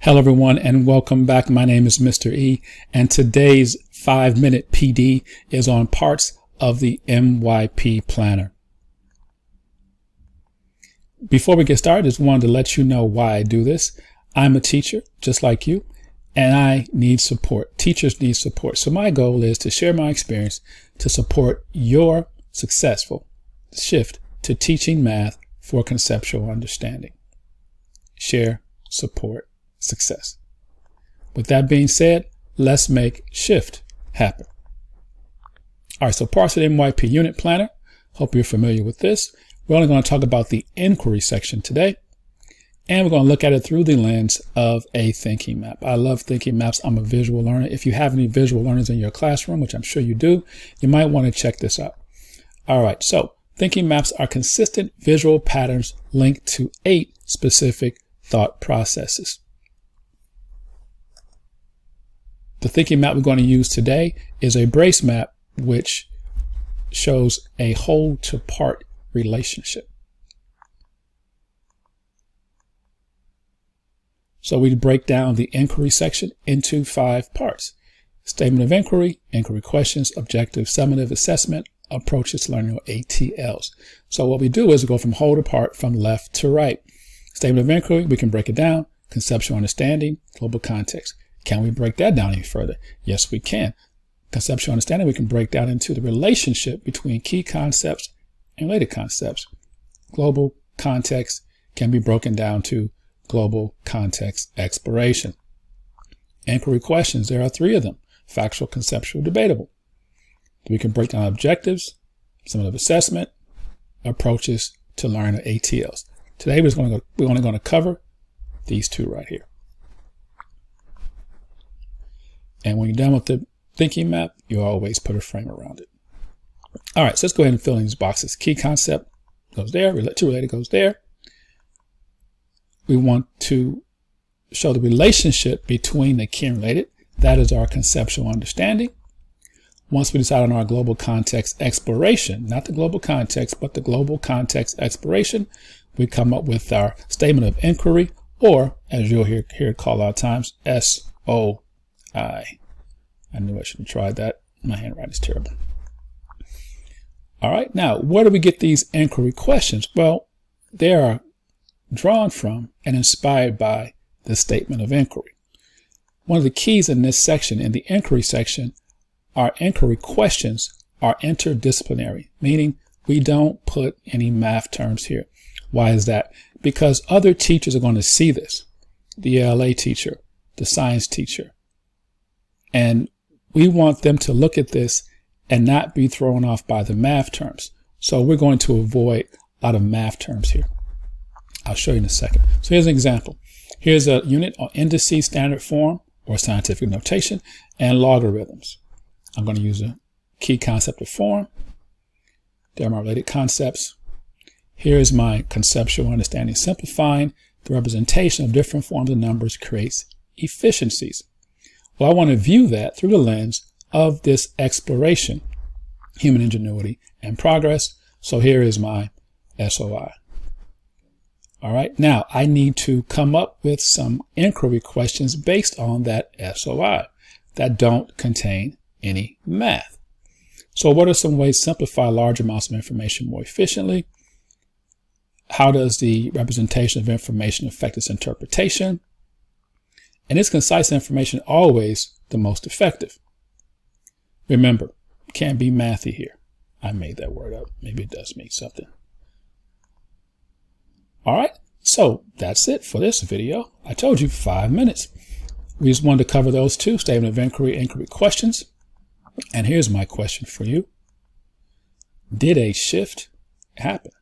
Hello everyone and welcome back. My name is Mr. E and today's 5-minute PD is on parts of the MYP planner. Before we get started, I just wanted to let you know why I do this. I'm a teacher just like you and I need support. Teachers need support. So my goal is to share my experience to support your successful shift to teaching math for conceptual understanding. Share, support, success. With that being said, let's make shift happen. All right, so parts of the MYP Unit Planner. Hope you're familiar with this. We're only going to talk about the inquiry section today, and we're going to look at it through the lens of a thinking map. I love thinking maps. I'm a visual learner. If you have any visual learners in your classroom, which I'm sure you do, you might want to check this out. All right, so thinking maps are consistent visual patterns linked to 8 specific thought processes. The thinking map we're going to use today is a brace map, which shows a whole to part relationship. So we break down the inquiry section into 5 parts: statement of inquiry, inquiry questions, objective, summative assessment, approaches to learning, or ATLs. So what we do is we go from whole to part, from left to right. Statement of inquiry, we can break it down: conceptual understanding, global context. Can we break that down any further? Yes, we can. Conceptual understanding, we can break down into the relationship between key concepts and related concepts. Global context can be broken down to global context exploration. Inquiry questions, there are 3 of them: factual, conceptual, debatable. We can break down objectives, summative assessment, approaches to learning, or ATLs. Today we're only going to cover these 2 right here. And when you're done with the thinking map, you always put a frame around it. All right, so let's go ahead and fill in these boxes. Key concept goes there, related goes there. We want to show the relationship between the key and related. That is our conceptual understanding. Once we decide on our global context exploration, not the global context, but the global context exploration, we come up with our statement of inquiry, or as you'll hear it called a lot of times, SOI. I knew I should have tried that. My handwriting is terrible. All right, now where do we get these inquiry questions? Well, they are drawn from and inspired by the statement of inquiry. One of the keys in this section, in the inquiry section, our inquiry questions are interdisciplinary, meaning we don't put any math terms here. Why is that? Because other teachers are going to see this, the ELA teacher, the science teacher, and we want them to look at this and not be thrown off by the math terms. So we're going to avoid a lot of math terms here. I'll show you in a second. So here's an example. Here's a unit on indices, standard form, or scientific notation, and logarithms. I'm going to use a key concept of form. There are my related concepts. Here's my conceptual understanding. Simplifying the representation of different forms of numbers creates efficiencies. Well, I want to view that through the lens of this exploration, human ingenuity and progress. So here is my SOI. All right, now I need to come up with some inquiry questions based on that SOI that don't contain any math. So what are some ways to simplify large amounts of information more efficiently? How does the representation of information affect its interpretation? And is concise information always the most effective? Remember, can't be mathy here. I made that word up. Maybe it does mean something. All right, so that's it for this video. I told you 5 minutes. We just wanted to cover those 2, statement of inquiry, inquiry questions. And here's my question for you. Did a shift happen?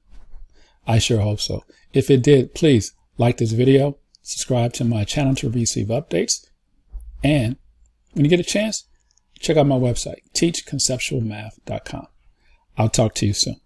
I sure hope so. If it did, please like this video, subscribe to my channel to receive updates, and when you get a chance, check out my website, teachconceptualmath.com. I'll talk to you soon.